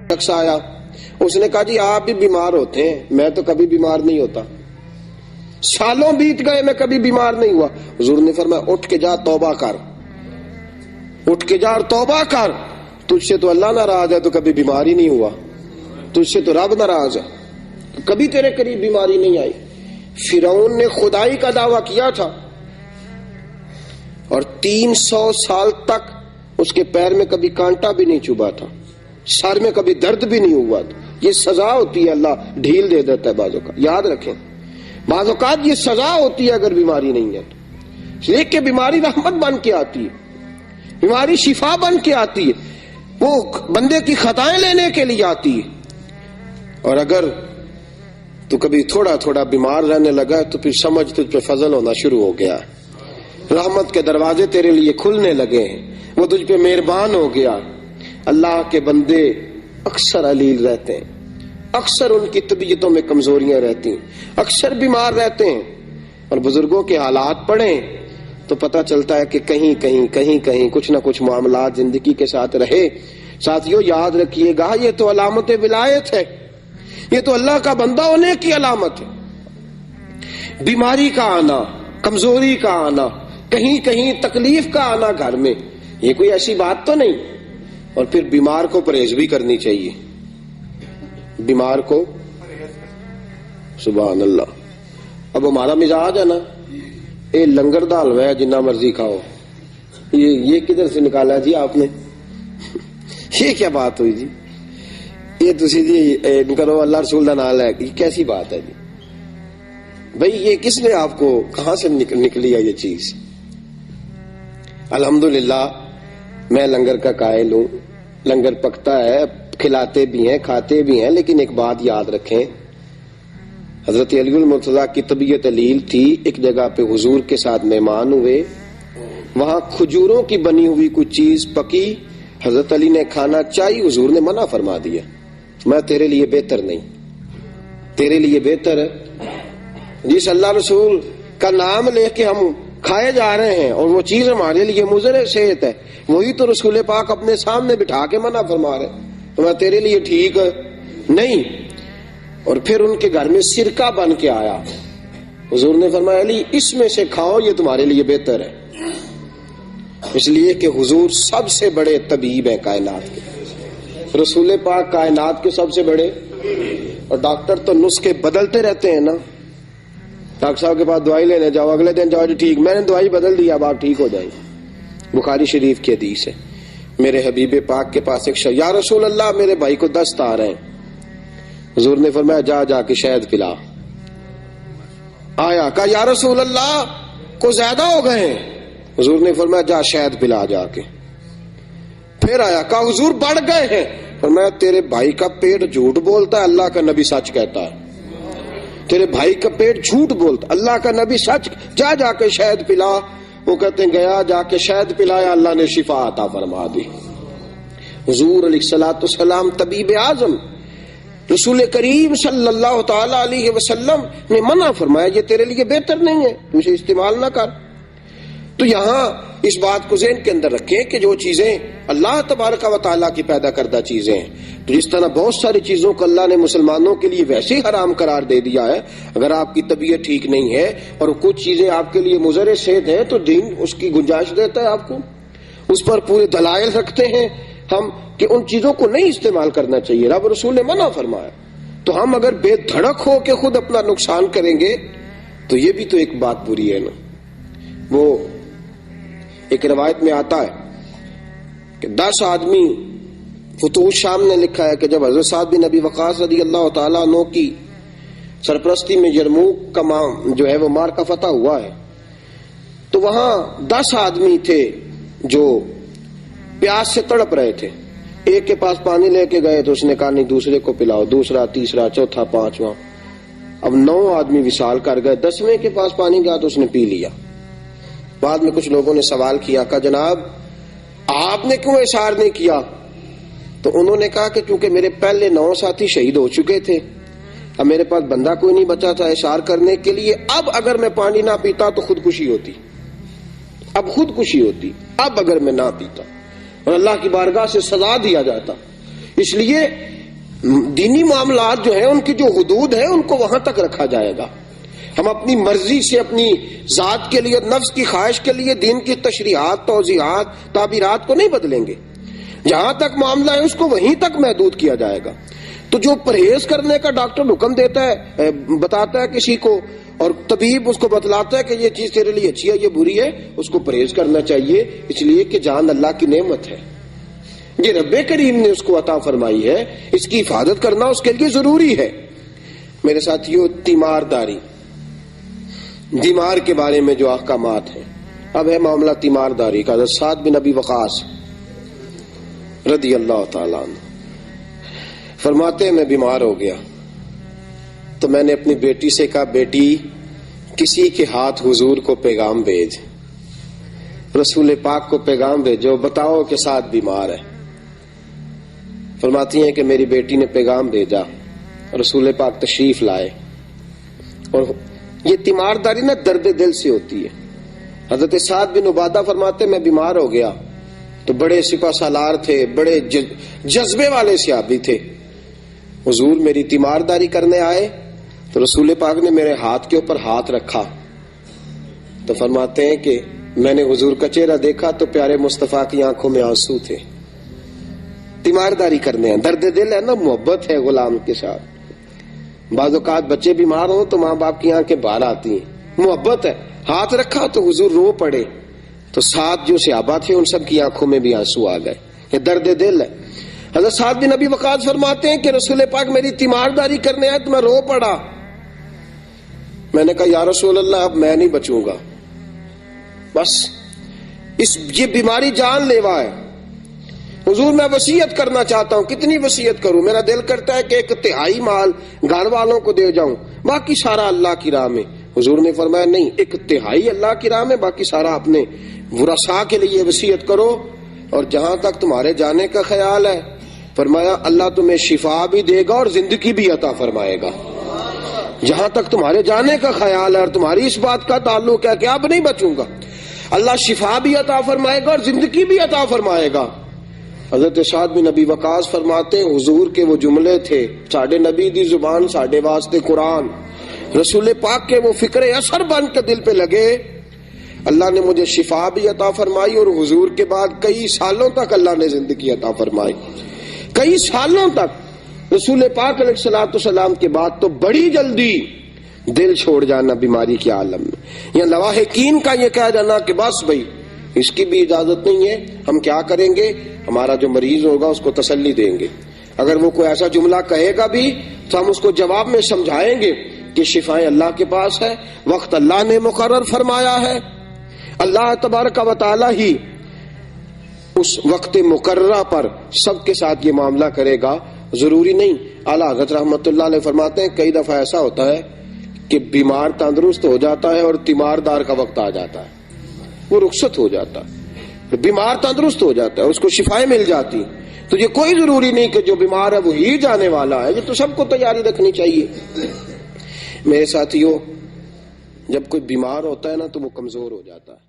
شخص آیا, اس نے کہا جی آپ بھی بیمار ہوتے ہیں, میں تو کبھی بیمار نہیں ہوتا, سالوں بیت گئے میں کبھی بیمار نہیں ہوا. حضور نے فرمایا اٹھ کے جا توبہ کر, اٹھ کے جا اور توبہ کر, تجھ سے تو اللہ ناراض ہے تو کبھی بیماری نہیں ہوا, تجھ سے تو رب ناراض ہے, کبھی تیرے قریب بیماری نہیں آئی. فرعون نے خدائی کا دعویٰ کیا تھا اور 300 سال تک اس کے پیر میں کبھی کانٹا بھی نہیں چبھا تھا, سر میں کبھی درد بھی نہیں ہوا تھا. یہ سزا ہوتی ہے, اللہ ڈھیل دے دیتا ہے بعض اوقات, یاد رکھیں بعض اوقات یہ سزا ہوتی ہے اگر بیماری نہیں ہے تو. لیکن بیماری رحمت بن کے آتی ہے, بیماری شفا بن کے آتی ہے, وہ بندے کی خطائیں لینے کے لیے آتی ہے. اور اگر تو کبھی تھوڑا تھوڑا بیمار رہنے لگا تو پھر سمجھ تجھ پہ فضل ہونا شروع ہو گیا, رحمت کے دروازے تیرے لیے کھلنے لگے ہیں, وہ تجھ پہ مہربان ہو گیا. اللہ کے بندے اکثر علیل رہتے ہیں, اکثر ان کی طبیعتوں میں کمزوریاں رہتی ہیں, اکثر بیمار رہتے ہیں, اور بزرگوں کے حالات پڑھیں تو پتہ چلتا ہے کہ کہیں کہیں کچھ نہ کچھ معاملات زندگی کے ساتھ رہے. ساتھیوں یاد رکھیے گا, یہ تو علامت ولایت ہے, یہ تو اللہ کا بندہ ہونے کی علامت ہے. بیماری کا آنا, کمزوری کا آنا, کہیں تکلیف کا آنا گھر میں, یہ کوئی ایسی بات تو نہیں. اور پھر بیمار کو پرہیز بھی کرنی چاہیے, بیمار کو, سبحان اللہ. اب ہمارا مزاج ہے نا, یہ لنگر دا حلوہ ہے جنہ مرضی کھاؤ, یہ کدھر سے نکالا جی آپ نے, یہ کیا بات ہوئی جی, یہ تسی جی کرو اللہ رسول کا نام لے, یہ کیسی بات ہے جی بھائی, یہ کس نے آپ کو کہاں سے نکلی ہے یہ چیز. الحمدللہ میں لنگر کا قائل ہوں, لنگر پکتا ہے, کھلاتے بھی ہیں کھاتے بھی ہیں, لیکن ایک بات یاد رکھیں, حضرت علی المرتضیٰ کی طبیعت علیل تھی, ایک جگہ پہ حضور کے ساتھ مہمان ہوئے, وہاں کھجوروں کی بنی ہوئی کچھ چیز پکی, حضرت علی نے کھانا چاہی, حضور نے منع فرما دیا, میں تیرے لیے بہتر نہیں, تیرے لیے بہتر ہے جس اللہ رسول کا نام لے کے ہم کھائے جا رہے ہیں اور وہ چیز ہمارے لیے مضر صحت ہے, وہی تو رسول پاک اپنے سامنے بٹھا کے منع فرما رہے, تو میں تیرے لیے ٹھیک نہیں. اور پھر ان کے گھر میں سرکہ بن کے آیا, حضور نے فرمایا علی اس میں سے کھاؤ, یہ تمہارے لیے بہتر ہے, اس لیے کہ حضور سب سے بڑے طبیب ہیں کائنات کے, رسول پاک کائنات کے سب سے بڑے. اور ڈاکٹر تو نسخے بدلتے رہتے ہیں نا, ڈاکٹر صاحب کے پاس دوائی لینے جاؤ, اگلے دن جاؤ جی ٹھیک, میں نے دوائی بدل دی, اب آپ ٹھیک ہو جائیں. بخاری شریف کی حدیث ہے, میرے حبیب پاک کے پاس ایک شخص, یا رسول اللہ میرے بھائی کو دست آ رہے ہیں, حضور نے فرمایا جا کے شہد پلا. آیا, کہا یا رسول اللہ کو زیادہ ہو گئے ہیں, حضور نے فرمایا جا شہد پلا جا کے. پھر آیا, کہا حضور بڑھ گئے ہیں, فرمایا تیرے بھائی کا پیٹ جھوٹ بولتا ہے, اللہ کا نبی سچ کہتا ہے, تیرے بھائی کا پیٹ جھوٹ بولتا, اللہ کا نبی سچ, جا کے شہد پلا. وہ کہتے ہیں گیا, جا کے شہد پلایا, اللہ نے شفا عطا فرما دی. حضور علیہ الصلوۃ والسلام طبیب اعظم رسول کریم صلی اللہ تعالی علیہ وسلم نے منع فرمایا, یہ تیرے لیے بہتر نہیں ہے, تم اسے استعمال نہ کر. تو یہاں اس بات کو ذہن کے اندر رکھیں کہ جو چیزیں اللہ تبارک و تعالیٰ کی پیدا کردہ چیزیں ہیں, تو جس طرح بہت ساری چیزوں کو اللہ نے مسلمانوں کے لیے ویسے ہی حرام قرار دے دیا ہے, اگر آپ کی طبیعت ٹھیک نہیں ہے اور کچھ چیزیں آپ کے لیے مضر صحت ہیں تو دین اس کی گنجائش دیتا ہے آپ کو, اس پر پورے دلائل رکھتے ہیں ہم کہ ان چیزوں کو نہیں استعمال کرنا چاہیے, رب رسول نے منع فرمایا. تو ہم اگر بے دھڑک ہو کے خود اپنا نقصان کریں گے تو یہ بھی تو ایک بات بری ہے نا. وہ ایک روایت میں آتا ہے کہ 10 آدمی, فتوح شام نے لکھا ہے کہ جب حضرت سعد بن ابی وقاص رضی اللہ تعالیٰ عنہ کی سرپرستی میں یرموک کا جو ہے وہ مار کا فتح ہوا ہے, تو وہاں 10 آدمی تھے جو پیاس سے تڑپ رہے تھے. ایک کے پاس پانی لے کے گئے تو اس نے کہا نہیں دوسرے کو پلاؤ, دوسرا, تیسرا, چوتھا, 5واں, اب 9 آدمی وصال کر گئے. 10ویں کے پاس پانی گیا تو اس نے پی لیا. بعد میں کچھ لوگوں نے سوال کیا, کہا جناب آپ نے کیوں اشار نہیں کیا؟ تو انہوں نے کہا کہ چونکہ میرے پہلے 9 ساتھی شہید ہو چکے تھے, اب میرے پاس بندہ کوئی نہیں بچا تھا اشار کرنے کے لیے, اب اگر میں پانی نہ پیتا تو خودکشی ہوتی, اب خودکشی ہوتی, اب اگر میں نہ پیتا اور اللہ کی بارگاہ سے سزا دیا جاتا. اس لیے دینی معاملات جو ہیں ان کی جو حدود ہیں ان کو وہاں تک رکھا جائے گا. ہم اپنی مرضی سے اپنی ذات کے لیے، نفس کی خواہش کے لیے دین کی تشریحات، توضیحات، تعبیرات کو نہیں بدلیں گے. جہاں تک معاملہ ہے اس کو وہیں تک محدود کیا جائے گا. تو جو پرہیز کرنے کا ڈاکٹر حکم دیتا ہے، بتاتا ہے کسی کو، اور طبیب اس کو بتلاتا ہے کہ یہ چیز تیرے لیے اچھی ہے، یہ بری ہے، اس کو پرہیز کرنا چاہیے، اس لیے کہ جان اللہ کی نعمت ہے، یہ رب کریم نے اس کو عطا فرمائی ہے، اس کی حفاظت کرنا اس کے لیے ضروری ہے. میرے ساتھیو، تیمارداری، بیمار کے بارے میں جو احکامات ہیں. اب ہے معاملہ تیمارداری کا. حضرت سعد بن ابی وقاص رضی اللہ تعالیٰ عنہ فرماتے ہیں میں بیمار ہو گیا تو میں نے اپنی بیٹی سے کہا، بیٹی کسی کے ہاتھ حضور کو پیغام بھیج، رسول پاک کو پیغام بھیجو، بتاؤ کہ سعد بیمار ہے. فرماتی ہیں کہ میری بیٹی نے پیغام بھیجا، رسول پاک تشریف لائے. اور یہ تیمارداری نا درد دل سے ہوتی ہے. حضرت سعد بن عبادہ فرماتے میں بیمار ہو گیا تو بڑے سپہ سالار تھے، بڑے جذبے والے صحابی تھے. حضور میری تیمارداری کرنے آئے تو رسول پاک نے میرے ہاتھ کے اوپر ہاتھ رکھا تو فرماتے ہیں کہ میں نے حضور کا چہرہ دیکھا تو پیارے مصطفیٰ کی آنکھوں میں آنسو تھے. تیمارداری کرنے ہیں، درد دل ہے نا، محبت ہے غلام کے ساتھ. بعض اوقات بچے بیمار ہوں تو ماں باپ کی آنکھیں باہر آتی ہیں، محبت ہے. ہاتھ رکھا تو حضور رو پڑے تو ساتھ جو صحابہ تھے ان سب کی آنکھوں میں بھی آنسو آ گئے. یہ درد دل ہے. حضرت سعد بن ابی وقاص فرماتے ہیں کہ رسول پاک میری تیمارداری کرنے آئے تو میں رو پڑا. میں نے کہا یا رسول اللہ اب میں نہیں بچوں گا، بس یہ بیماری جان لیوا ہے. حضور میں وصیت کرنا چاہتا ہوں. کتنی وصیت کروں؟ میرا دل کرتا ہے کہ 1/3 مال گھر والوں کو دے جاؤں، باقی سارا اللہ کی راہ میں. حضور نے فرمایا نہیں، 1/3 اللہ کی راہ میں، باقی سارا اپنے ورثاء کے لیے وصیت کرو. اور جہاں تک تمہارے جانے کا خیال ہے فرمایا اللہ تمہیں شفا بھی دے گا اور زندگی بھی عطا فرمائے گا. جہاں تک تمہارے جانے کا خیال ہے اور تمہاری اس بات کا تعلق ہے کہ اب نہیں بچوں گا، اللہ شفا بھی عطا فرمائے گا اور زندگی بھی عطا فرمائے گا. حضرت سعد بن ابی وقاص فرماتے حضور کے وہ جملے تھے، ساڈے نبی دی زبان ساڈے واسطے قرآن، رسول پاک کے وہ فکر اثر بن کے دل پہ لگے. اللہ نے مجھے شفا بھی عطا فرمائی اور حضور کے بعد کئی سالوں تک اللہ نے زندگی عطا فرمائی. کئی سالوں تک رسول پاک علیہ الصلوۃ والسلام کے بعد تو بڑی جلدی دل چھوڑ جانا بیماری کے عالم میں، یا لواحقین کا یہ کہہ جانا کہ بس بھائی اس کی بھی اجازت نہیں ہے، ہم کیا کریں گے، ہمارا جو مریض ہوگا اس کو تسلی دیں گے. اگر وہ کوئی ایسا جملہ کہے گا بھی تو ہم اس کو جواب میں سمجھائیں گے کہ شفائیں اللہ کے پاس ہے، وقت اللہ نے مقرر فرمایا ہے. اللہ تبارک و تعالی ہی اس وقت مقررہ پر سب کے ساتھ یہ معاملہ کرے گا. ضروری نہیں. اعلیٰ حضرت رحمت اللہ علیہ فرماتے ہیں کئی دفعہ ایسا ہوتا ہے کہ بیمار تندرست ہو جاتا ہے اور تیماردار کا وقت آ جاتا ہے، وہ رخصت ہو جاتا ہے، بیمار تندرست ہو جاتا ہے، اس کو شفائیں مل جاتی. تو یہ کوئی ضروری نہیں کہ جو بیمار ہے وہی جانے والا ہے. یہ تو سب کو تیاری رکھنی چاہیے. میرے ساتھیوں، جب کوئی بیمار ہوتا ہے نا تو وہ کمزور ہو جاتا ہے.